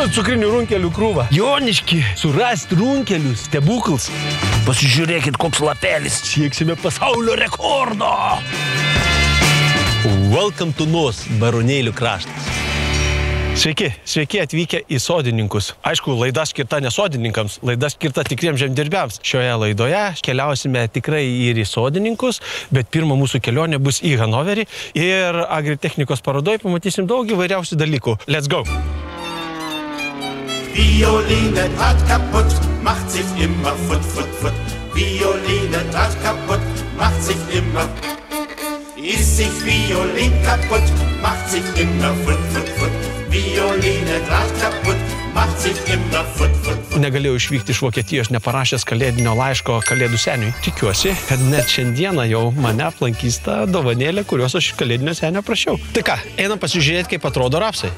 ir cukrinių runkelių krūvą. Joniški, surasti runkelių stebuklas. Pasižiūrėkit, koks lapelis. Sieksime pasaulio rekordo. Welcome to Nos, Baronėlių kraštas. Sveiki atvykę į sodininkus. Aišku, laida skirta ne sodininkams, laida skirta tikriems žemdirbiams. Šioje laidoje keliausime tikrai ir į sodininkus, bet pirma mūsų kelionė bus į Hanoverį ir agritechnikos parodoje pamatysim daug įvairiausių dalykų. Let's go! Violine Draht kaputt, macht sich immer fut, fut, fut. Violine Draht kaputt, macht sich immer. Ist sich Violin kaputt, macht sich immer fut, fut, fut. Violine Draht kaputt, macht sich immer fut, fut, fut. Negalėjau išvykti iš Vokietijos neparašęs kalėdinio laiško kalėdų seniui. Tikiuosi, kad net šiandieną jau mane aplankys ta dovanėlė, kurios aš kalėdinio senio prašiau. Tai ką, einam pasižiūrėti, kaip atrodo rapsai.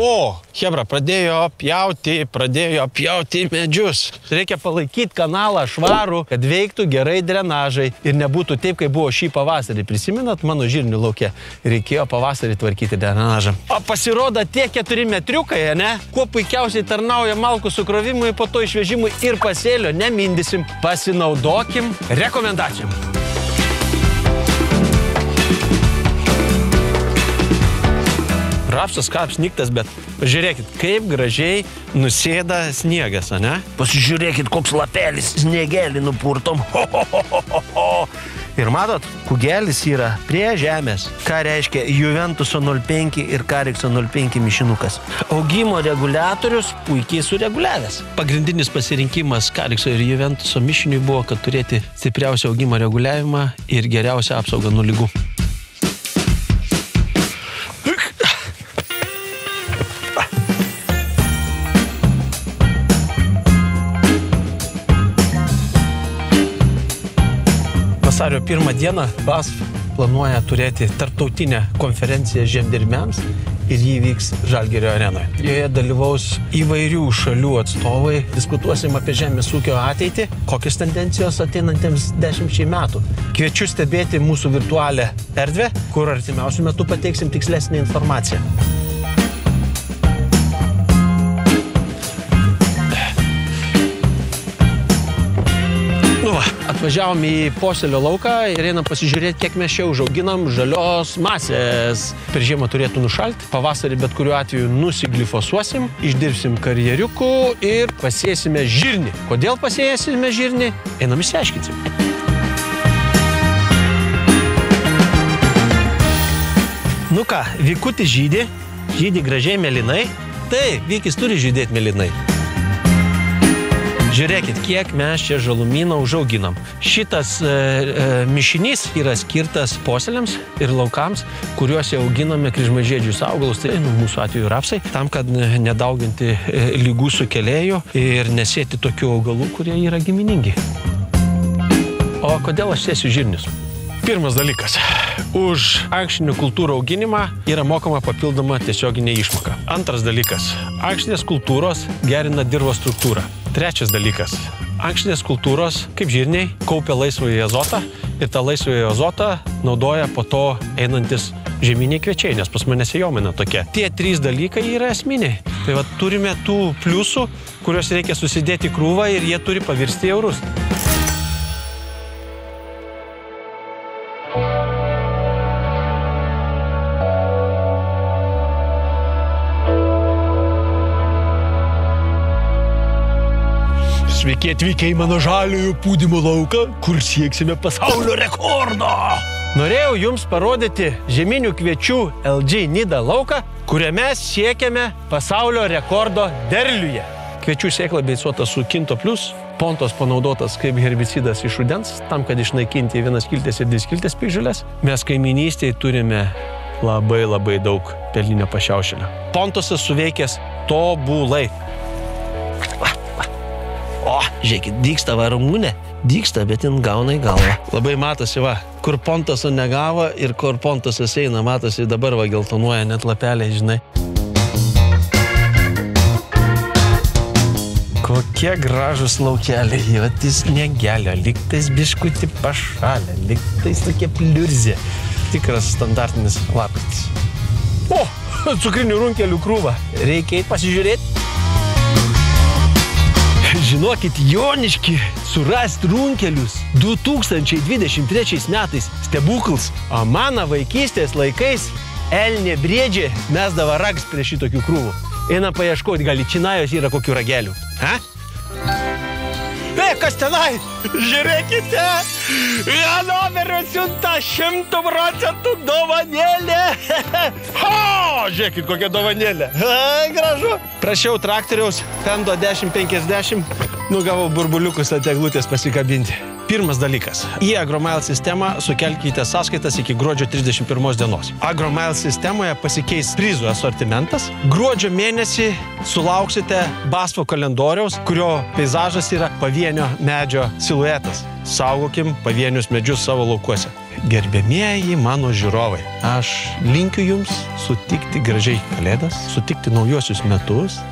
O, hebra, pradėjo pjauti medžius. Reikia palaikyti kanalą švarų, kad veiktų gerai drenažai ir nebūtų taip, kaip buvo šį pavasarį. Prisimenat mano žirnių lauke? Reikėjo pavasarį tvarkyti drenažą. O pasirodo tie 4 metriukai, ne? Kuo puikiausiai tarnauja malkų sukrovimui, po to išvežimui ir pasėlio nemindysim. Pasinaudokim rekomendacijom. Rapsas apsnigtas, bet pažiūrėkit, kaip gražiai nusėda sniegas, ne? Pasižiūrėkit, koks lapelis sniegelį nupurtom. Ho, ho, ho, ho, ho. Ir matot, kugelis yra prie žemės. Ką reiškia Juventuso 05 ir Karikso 05 mišinukas. Augimo reguliatorius puikiai sureguliavęs. Pagrindinis pasirinkimas Karikso ir Juventuso mišiniui buvo, kad turėti stipriausią augimo reguliavimą ir geriausią apsaugą nuo ligų. Vasario 1 dieną BASF planuoja turėti tarptautinę konferenciją žemdirbiams ir jį vyks Žalgirio arenoje. Joje dalyvaus įvairių šalių atstovai. Diskutuosim apie žemės ūkio ateitį, kokios tendencijos ateinantiems 10 metų. Kviečiu stebėti mūsų virtualią erdvę, kur artimiausiu metu pateiksim tikslesnę informaciją. Atvažiavom į posėlio lauką ir einam pasižiūrėti, kiek mes čia užauginam žalios masės. Per žiemą turėtų nušalti, pavasarį bet kuriuo atveju nusiglifosuosim, išdirbsim karjeriukų ir pasėsime žirnį. Kodėl pasėsime žirnį? Einam išsiaiškinsim. Nu ką, vykutis žydi gražiai mėlynai. Taip, vykis turi žydėti mėlynai. Žiūrėkit, kiek mes čia žalumyną užauginam. Šitas mišinys yra skirtas posėliams ir laukams, kuriuose auginame kryžmažiedžius augalus, tai mūsų atveju rapsai, tam, kad nedauginti lygų sukėlėjų ir nesėti tokių augalų, kurie yra giminingi. O kodėl aš sėsiu žirnius? Pirmas dalykas. Už ankštinių kultūrų auginimą yra mokama papildoma tiesioginė išmoka. Antras dalykas. Ankštinės kultūros gerina dirvos struktūrą. Trečias dalykas. Ankštinės kultūros, kaip žirniai, kaupia laisvąjį azotą ir tą laisvąjį azotą naudoja po to einantis žieminiai kviečiai, nes pas mane sėjomaina tokia. Tie 3 dalykai yra esminiai. Tai va, turime tų pliusų, kuriuos reikia susidėti krūvą ir jie turi pavirsti į eurus. Sveiki atvykę į mano žaliojo pūdymo lauką, kur sieksime pasaulio rekordo. Norėjau jums parodyti žieminių kviečių LG Nida lauką, kuriame siekiame pasaulio rekordo derliuje. Kviečių sėkla beicuota su Kinto Plus, pontos panaudotas kaip herbicidas iš rudens, tam, kad išnaikinti 1 skiltės ir 2 skiltės piktžoles. Mes kaimynystėje turime labai daug pelninio pašiaušėlio. Pontosas suveikęs tobulai. O, žiūrėkit, dygsta va ramūnė. Dygsta, bet jin gauna į galvą. Labai matosi, va, kur pontoso negavo ir kur pontosas eina, matosi dabar va geltonuoja net lapeliai, žinai. Kokie gražus laukeliai, vat jis negelio, lygtais biškutį pašalę, lygtais tokie pliurzė. Tikras standartinis lapkritis. O, cukrinių runkelių krūvą. Reikia pasižiūrėti. Žinokit, Joniški surast runkelius 2023 metais stebukls. O mano vaikystės laikais elnė briedžė mesdavo rags prie šitokių krūvų. Eina paieškoti, gal Činajos yra kokių ragelių. Ha? Kas tenai? Žiūrėkite, Hanoverio siunta 100% dovanėlė. Žiūrėkit, kokia dovanėlė. Gražu. Prašiau traktoriaus Fendo 1050, nugavau burbuliukus ant eglutės pasikabinti. Pirmas dalykas. Į Agromile sistemą sukelkite sąskaitas iki gruodžio 31 dienos. Agromile sistemoje pasikeis prizų asortimentas. Gruodžio mėnesį sulauksite BASFo kalendoriaus, kurio peizažas yra pavienio medžio siluetas. Saugokim pavienius medžius savo laukuose. Gerbėmieji mano žiūrovai, aš linkiu jums sutikti gražiai kalėdas, sutikti naujuosius metus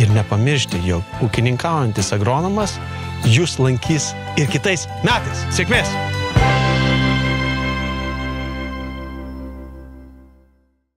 ir nepamiršti, jog ūkininkaujantis agronomas jūs lankys ir kitais metais. Sėkmės!